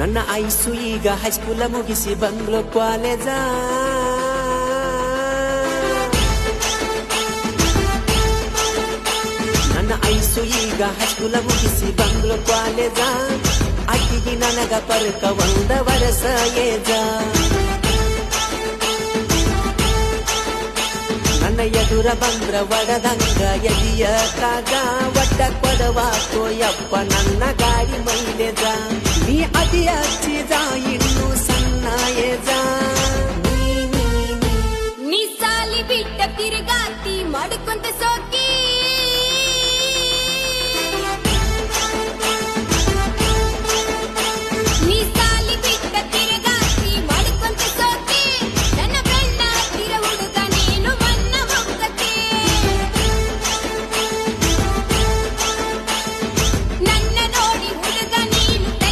ನನ್ನ ಐಸು ಈಗ ಹೈಸ್ಕೂಲ ಮುಗಿಸಿ ಬಂಗ್ಲೋ ಕಾಲೇಜ. ನನ್ನ ಐಸು ಈಗ ಹೈಸ್ಕೂಲ ಮುಗಿಸಿ ಬಂಗ್ಲೋ ಕಾಲೇಜ. ಅಕ್ಕಿಗೆ ನನಗ ಪರ್ಕ ಒಂದ ವರಸ ಏಜ. ನನ್ನ ಎದುರ ಬಂದ್ರ ಒಡದಂಗ ಎದಿಯ ಕಾಗ. ಒಟ್ಟ ಕೊಡವಾಕೋ ಯಪ್ಪ ನನ್ನ ಗಾಡಿ ಮೈಲೇಜ. ನೀ ಅದಿ ಹಚ್ಚಿದ ಇನ್ನು ಸಣ್ಣ ಏಜ. ನೀ ಸಾಲಿ ಬಿಟ್ಟ ತಿರುಗಾತಿ ಮಾಡ್ಕೊಂತ ಸೋಕಿ